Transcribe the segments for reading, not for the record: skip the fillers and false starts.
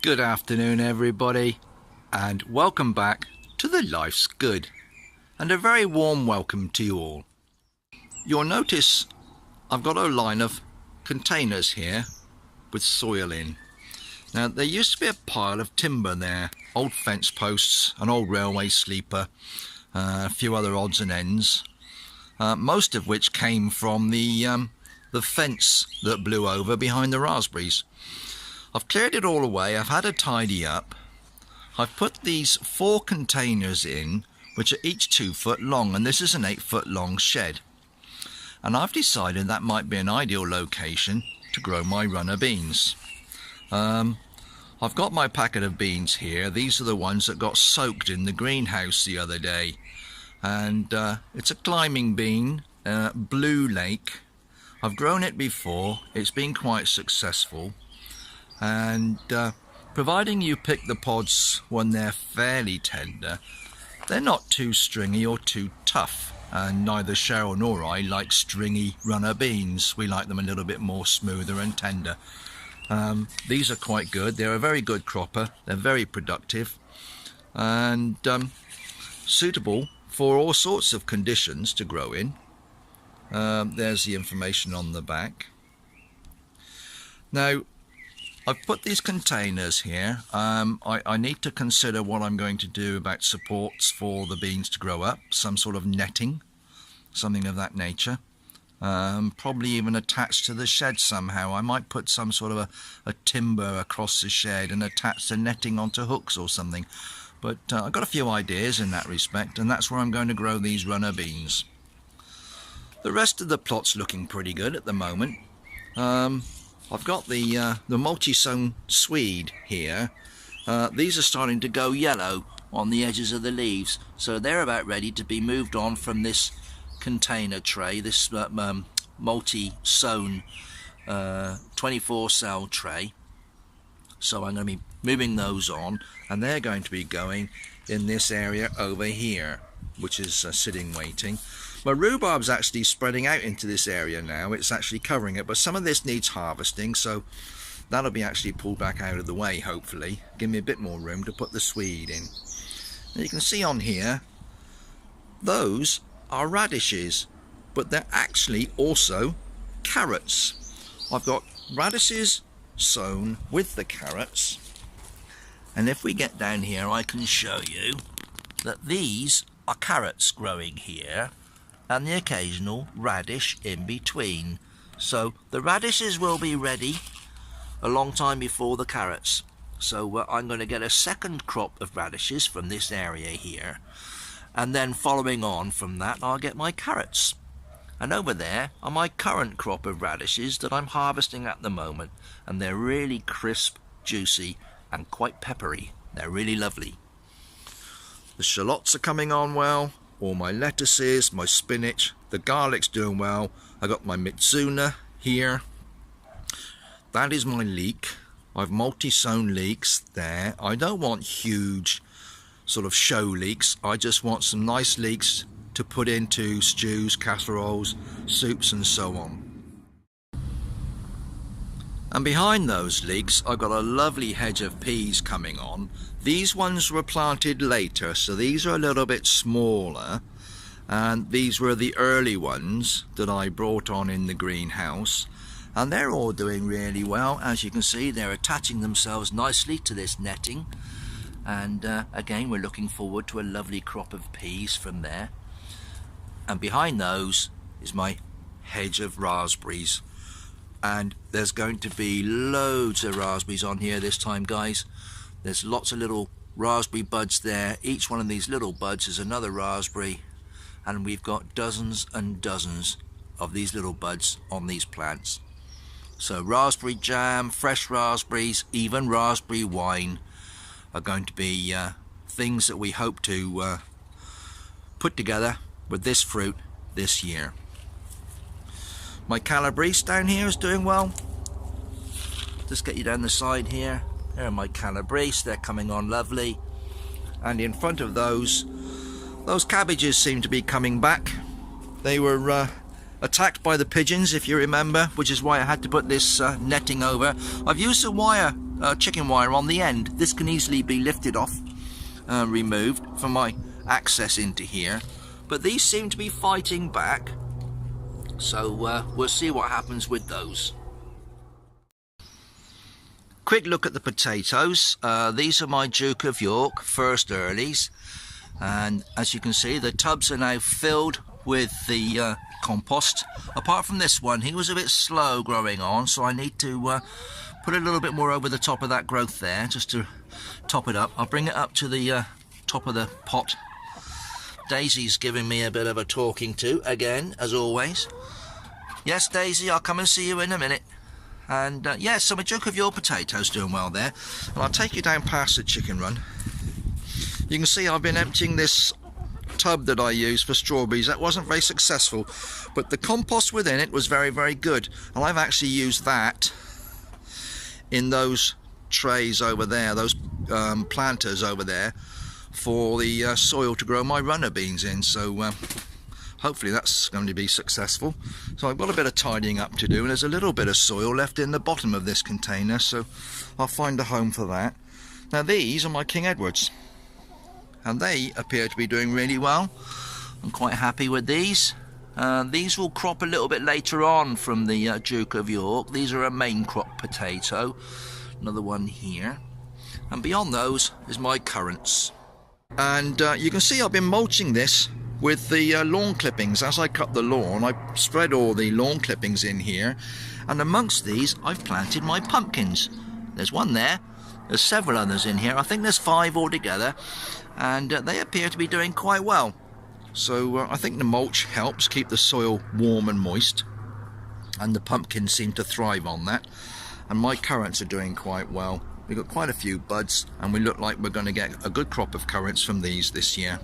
Good afternoon, everybody, and welcome back to the Life's Good, and a very warm welcome to you all. You'll notice I've got a line of containers here with soil in. Now, there used to be a pile of timber there, old fence posts, an old railway sleeper, a few other odds and ends, most of which came from the fence that blew over behind the raspberries. I've cleared it all away, I've had a tidy up. I've put these 4 containers in, which are each 2 foot long, and this is an 8 foot long shed. And I've decided that might be an ideal location to grow my runner beans. I've got my packet of beans here. These are the ones that got soaked in the greenhouse the other day. And it's a climbing bean, Blue Lake. I've grown it before, it's been quite successful. And providing you pick the pods when they're fairly tender, they're not too stringy or too tough, and neither Cheryl nor I like stringy runner beans. We like them a little bit more smoother and tender. These are quite good. They're a very good cropper, they're very productive and suitable for all sorts of conditions to grow in. There's the information on the back. Now, I've put these containers here. I need to consider what I'm going to do about supports for the beans to grow up, some sort of netting, something of that nature. Probably even attached to the shed somehow. I might put some sort of a timber across the shed and attach the netting onto hooks or something. But I've got a few ideas in that respect, and that's where I'm going to grow these runner beans. The rest of the plot's looking pretty good at the moment. I've got the multi-sown swede here. These are starting to go yellow on the edges of the leaves, so they're about ready to be moved on from this container tray, this multi-sown 24 cell tray. So I'm going to be moving those on, and they're going to be going in this area over here, which is sitting waiting. My rhubarb's actually spreading out into this area now. It's actually covering it, but some of this needs harvesting, so that'll be actually pulled back out of the way, hopefully. Give me a bit more room to put the swede in. Now you can see on here, those are radishes, but they're actually also carrots. I've got radishes sown with the carrots, and if we get down here I can show you that these are carrots growing here, and the occasional radish in between. So the radishes will be ready a long time before the carrots. So I'm going to get a second crop of radishes from this area here, and then following on from that I'll get my carrots. And over there are my current crop of radishes that I'm harvesting at the moment, and they're really crisp, juicy and quite peppery. They're really lovely. The shallots are coming on well. All my lettuces, my spinach, the garlic's doing well. I got my Mizuna here. That is my leek. I've multi-sown leeks there. I don't want huge sort of show leeks. I just want some nice leeks to put into stews, casseroles, soups and so on. And behind those leeks I've got a lovely hedge of peas coming on. These ones were planted later, so these are a little bit smaller, and these were the early ones that I brought on in the greenhouse, and they're all doing really well. As you can see, they're attaching themselves nicely to this netting, and again we're looking forward to a lovely crop of peas from there. And behind those is my hedge of raspberries, and there's going to be loads of raspberries on here this time, guys. There's lots of little raspberry buds there. Each one of these little buds is another raspberry, and we've got dozens and dozens of these little buds on these plants. So raspberry jam, fresh raspberries, even raspberry wine are going to be things that we hope to put together with this fruit this year. My calabrese down here is doing well. Just get you down the side here. There are my calabrese, they're coming on lovely. And in front of those cabbages seem to be coming back. They were attacked by the pigeons, if you remember, which is why I had to put this netting over. I've used the wire chicken wire on the end. This can easily be lifted off, removed for my access into here, but these seem to be fighting back, so we'll see what happens with those. Quick look at the potatoes. These are my Duke of York first earlies, and as you can see, the tubs are now filled with the compost. Apart from this one, he was a bit slow growing on, so I need to put a little bit more over the top of that growth there just to top it up. I'll bring it up to the top of the pot. Daisy's giving me a bit of a talking to again, as always. Yes, Daisy, I'll come and see you in a minute. And yes, so my Duke of York potatoes doing well there. And I'll take you down past the chicken run. You can see I've been emptying this tub that I used for strawberries. That wasn't very successful, but the compost within it was very, very good. And I've actually used that in those trays over there, those planters over there, for the soil to grow my runner beans in. So hopefully that's going to be successful. So I've got a bit of tidying up to do, and there's a little bit of soil left in the bottom of this container, so I'll find a home for that. Now these are my King Edwards, and they appear to be doing really well. I'm quite happy with these. These will crop a little bit later on from the Duke of York. These are a main crop potato. Another one here. And beyond those is my currants. And you can see I've been mulching this with the lawn clippings. As I cut the lawn, I spread all the lawn clippings in here, and amongst these I've planted my pumpkins. There's one there, there's several others in here. I think there's 5 altogether, and they appear to be doing quite well. So I think the mulch helps keep the soil warm and moist, and the pumpkins seem to thrive on that. And my currants are doing quite well. We've got quite a few buds, and we look like we're going to get a good crop of currants from these this year.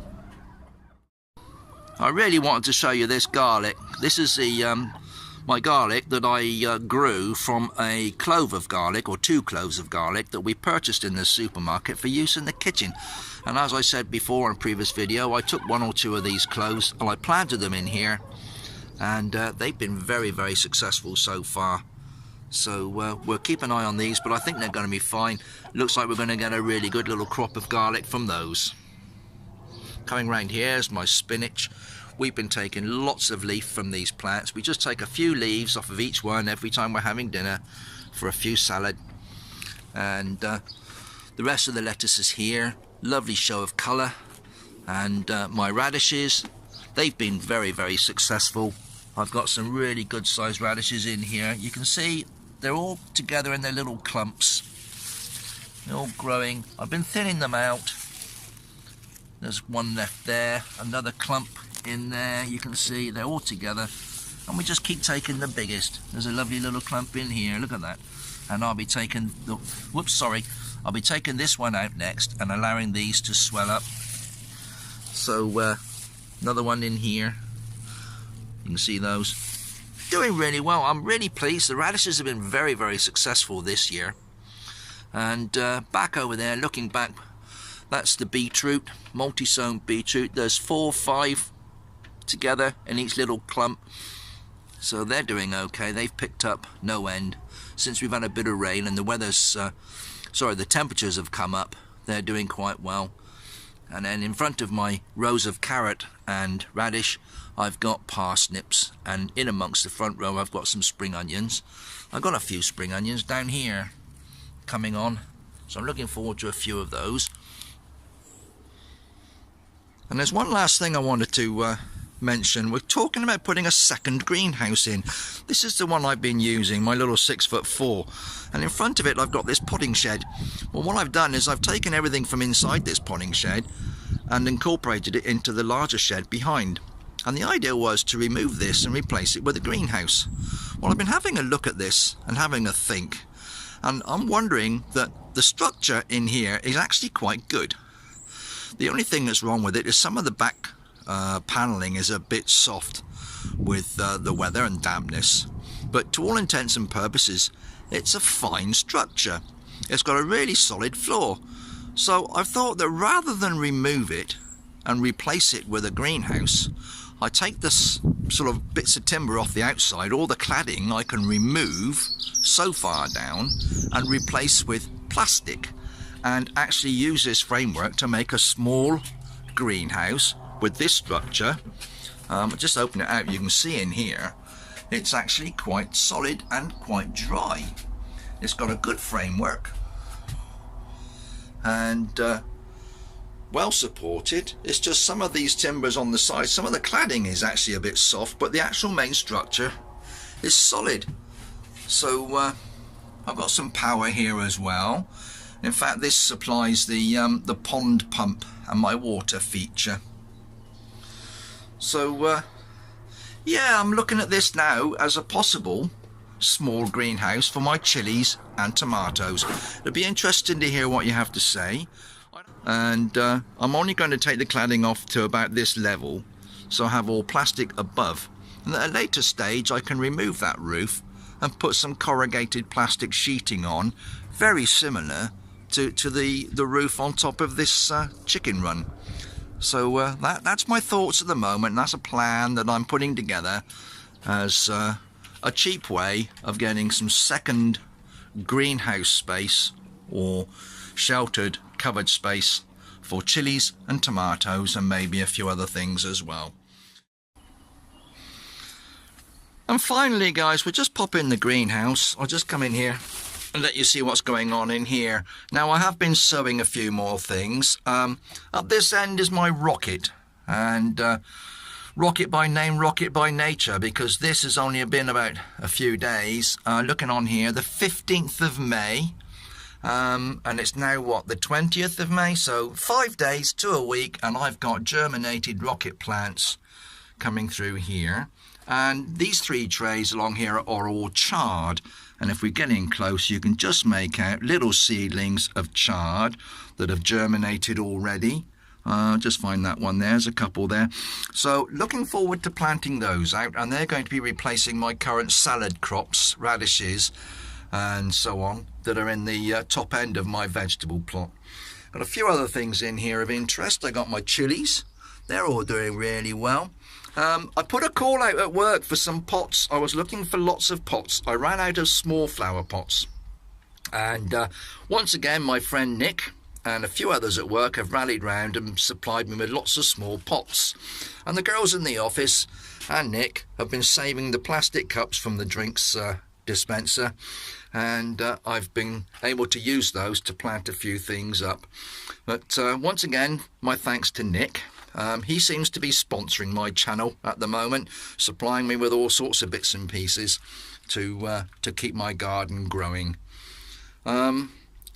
I really wanted to show you this garlic. This is the my garlic that I grew from a clove of garlic, or 2 cloves of garlic, that we purchased in the supermarket for use in the kitchen. And as I said before in a previous video, I took 1 or 2 of these cloves and I planted them in here, and they've been very, very successful so far. So we'll keep an eye on these, but I think they're going to be fine. Looks like we're going to get a really good little crop of garlic from those. Coming round here is my spinach. We've been taking lots of leaf from these plants. We just take a few leaves off of each one every time we're having dinner for a few salad. And the rest of the lettuce is here. Lovely show of colour. And my radishes, they've been very, very successful. I've got some really good sized radishes in here. You can see they're all together in their little clumps. They're all growing. I've been thinning them out. There's one left there, another clump in there. You can see they're all together, and we just keep taking the biggest. There's a lovely little clump in here, look at that. And I'll be taking the, I'll be taking this one out next and allowing these to swell up. So another one in here. You can see those doing really well. I'm really pleased. The radishes have been very, very successful this year. And back over there, looking back, that's the beetroot, multi-sown beetroot. There's 4 or 5 together in each little clump. So they're doing okay. They've picked up no end since we've had a bit of rain, and the weather's, the temperatures have come up. They're doing quite well. And then in front of my rows of carrot and radish, I've got parsnips, and in amongst the front row I've got some spring onions. I've got a few spring onions down here coming on, so I'm looking forward to a few of those. And there's one last thing I wanted to mention. We're talking about putting a second greenhouse in. This is the one I've been using, my little 6'4", and in front of it I've got this potting shed. Well, what I've done is I've taken everything from inside this potting shed and incorporated it into the larger shed behind. And the idea was to remove this and replace it with a greenhouse. Well, I've been having a look at this and having a think, and I'm wondering that the structure in here is actually quite good. The only thing that's wrong with it is some of the back panelling is a bit soft with the weather and dampness, but to all intents and purposes it's a fine structure. It's got a really solid floor. So I've thought that rather than remove it and replace it with a greenhouse, I take this sort of bits of timber off the outside, all the cladding I can remove so far down, and replace with plastic and actually use this framework to make a small greenhouse with this structure. Just open it out, you can see in here it's actually quite solid and quite dry. It's got a good framework and well supported. It's just some of these timbers on the side, some of the cladding is actually a bit soft, but the actual main structure is solid. So I've got some power here as well. In fact, this supplies the pond pump and my water feature. So yeah, I'm looking at this now as a possible small greenhouse for my chilies and tomatoes. It'll be interesting to hear what you have to say. And I'm only going to take the cladding off to about this level, so I have all plastic above. And at a later stage I can remove that roof and put some corrugated plastic sheeting on, very similar to the roof on top of this chicken run. So that's my thoughts at the moment. That's a plan that I'm putting together as a cheap way of getting some second greenhouse space or sheltered covered space for chilies and tomatoes and maybe a few other things as well. And finally guys, we'll just pop in the greenhouse. I'll just come in here and let you see what's going on in here. Now I have been sowing a few more things. Up this end is my rocket, and rocket by name, rocket by nature, because this has only been about a few days. Looking on here, the 15th of May, and it's now what, the 20th of May, so 5 days to a week, and I've got germinated rocket plants coming through here. And these 3 trays along here are all chard, and if we get in close you can just make out little seedlings of chard that have germinated already. Just find that one there. There's a couple there. So looking forward to planting those out, and they're going to be replacing my current salad crops, radishes and so on, that are in the top end of my vegetable plot. Got a few other things in here of interest. I got my chilies. They're all doing really well. I put a call out at work for some pots. I was looking for lots of pots. I ran out of small flower pots. And once again, my friend Nick and a few others at work have rallied round and supplied me with lots of small pots. And the girls in the office and Nick have been saving the plastic cups from the drinks dispenser. And I've been able to use those to plant a few things up. But once again, my thanks to Nick. He seems to be sponsoring my channel at the moment, supplying me with all sorts of bits and pieces to keep my garden growing.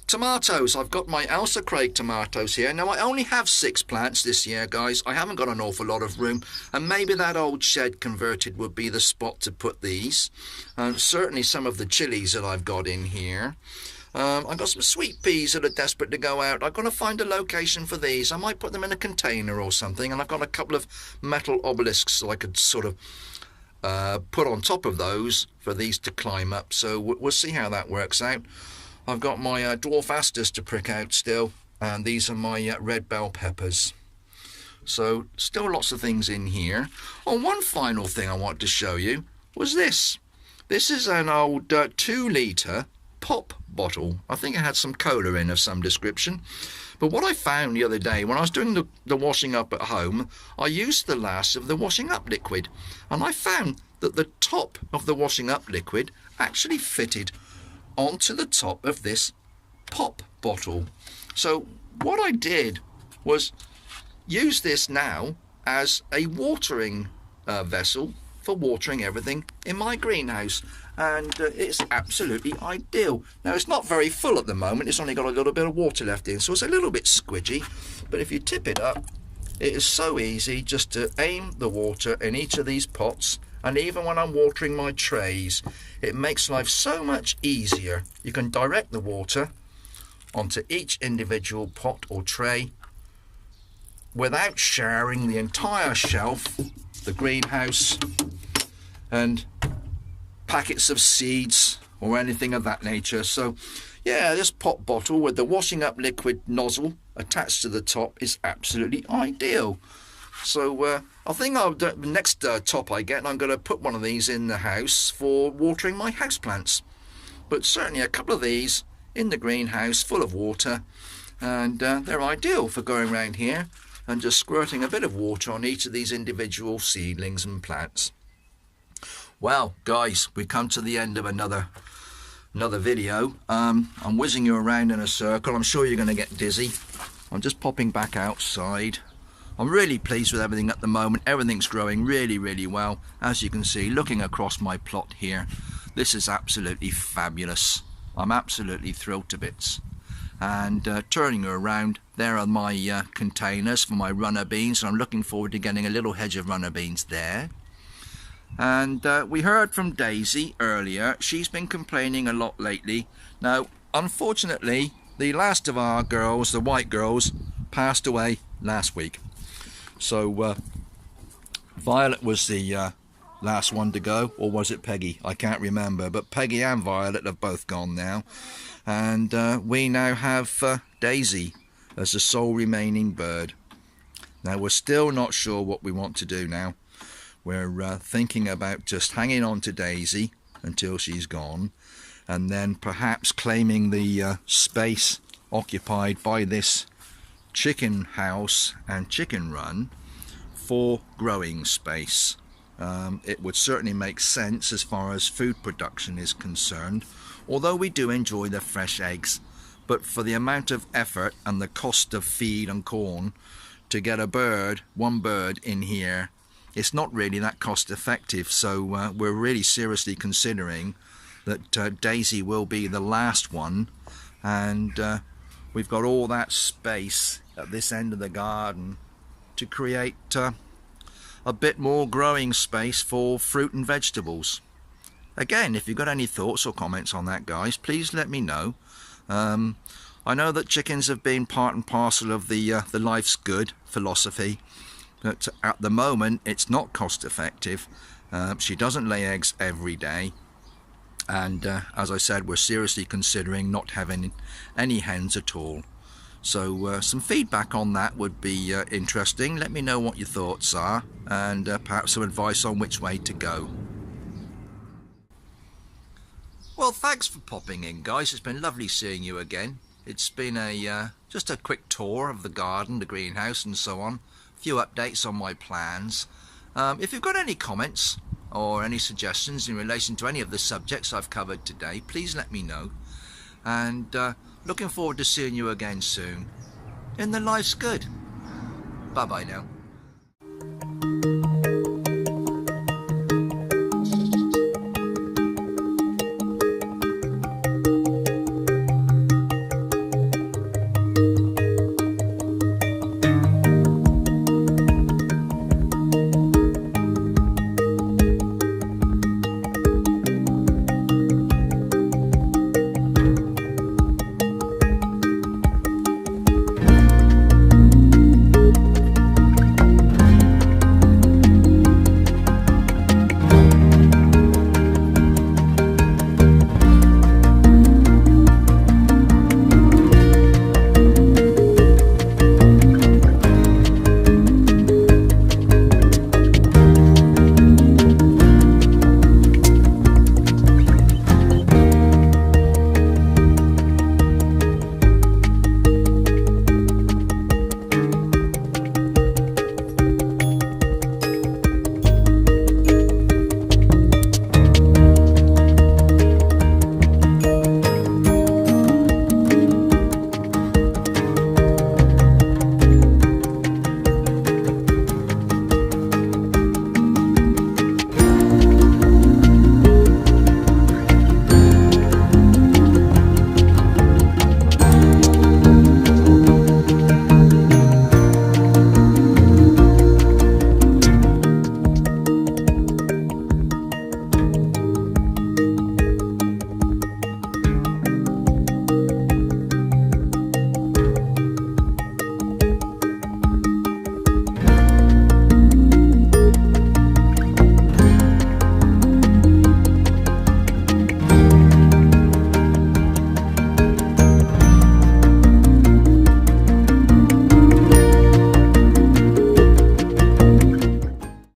Tomatoes, I've got my Ailsa Craig tomatoes here. Now I only have 6 plants this year guys. I haven't got an awful lot of room, and maybe that old shed converted would be the spot to put these. Certainly some of the chilies that I've got in here. I've got some sweet peas that are desperate to go out. I've got to find a location for these. I might put them in a container or something, and I've got a couple of metal obelisks so I could sort of put on top of those for these to climb up. So we'll see how that works out. I've got my dwarf asters to prick out still, and these are my red bell peppers. So still lots of things in here. Oh, one final thing I wanted to show you was this. This is an old 2-litre pop bottle. I think it had some cola in of some description. But what I found the other day when I was doing the washing up at home, I used the last of the washing up liquid, and I found that the top of the washing up liquid actually fitted onto the top of this pop bottle. So what I did was use this now as a watering vessel for watering everything in my greenhouse, and it's absolutely ideal. Now it's not very full at the moment, it's only got a little bit of water left in, so it's a little bit squidgy, but if you tip it up, it is so easy just to aim the water in each of these pots. And even when I'm watering my trays, it makes life so much easier. You can direct the water onto each individual pot or tray without showering the entire shelf, the greenhouse, and packets of seeds or anything of that nature. So yeah, this pop bottle with the washing up liquid nozzle attached to the top is absolutely ideal. So I think the next top I get, I'm going to put one of these in the house for watering my houseplants. But certainly a couple of these in the greenhouse full of water, and they're ideal for going around here and just squirting a bit of water on each of these individual seedlings and plants. Well guys, we've come to the end of another video. I'm whizzing you around in a circle. I'm sure you're going to get dizzy. I'm just popping back outside. I'm really pleased with everything at the moment. Everything's growing really well. As you can see, looking across my plot here, this is absolutely fabulous. I'm absolutely thrilled to bits. And turning around, there are my containers for my runner beans, and I'm looking forward to getting a little hedge of runner beans there. And we heard from Daisy earlier. She's been complaining a lot lately. Now, unfortunately, the last of our girls, the white girls, passed away last week. So Violet was the last one to go, or was it Peggy? I can't remember, but Peggy and Violet have both gone now. And we now have Daisy as the sole remaining bird. Now, we're still not sure what we want to do now. We're thinking about just hanging on to Daisy until she's gone, and then perhaps claiming the space occupied by this chicken house and chicken run for growing space. It would certainly make sense as far as food production is concerned, although we do enjoy the fresh eggs. But for the amount of effort and the cost of feed and corn to get one bird in here, it's not really that cost effective. So we're really seriously considering that Daisy will be the last one, and we've got all that space at this end of the garden to create a bit more growing space for fruit and vegetables. Again, if you've got any thoughts or comments on that, guys, please let me know. I know that chickens have been part and parcel of the life's good philosophy, but at the moment it's not cost effective. She doesn't lay eggs every day, and as I said, we're seriously considering not having any hens at all. So some feedback on that would be interesting. Let me know what your thoughts are, and perhaps some advice on which way to go. Well, thanks for popping in, guys. It's been lovely seeing you again. It's been just a quick tour of the garden, the greenhouse and so on. A few updates on my plans. If you've got any comments or any suggestions in relation to any of the subjects I've covered today, please let me know. And looking forward to seeing you again soon in the Life's Good. Bye bye now.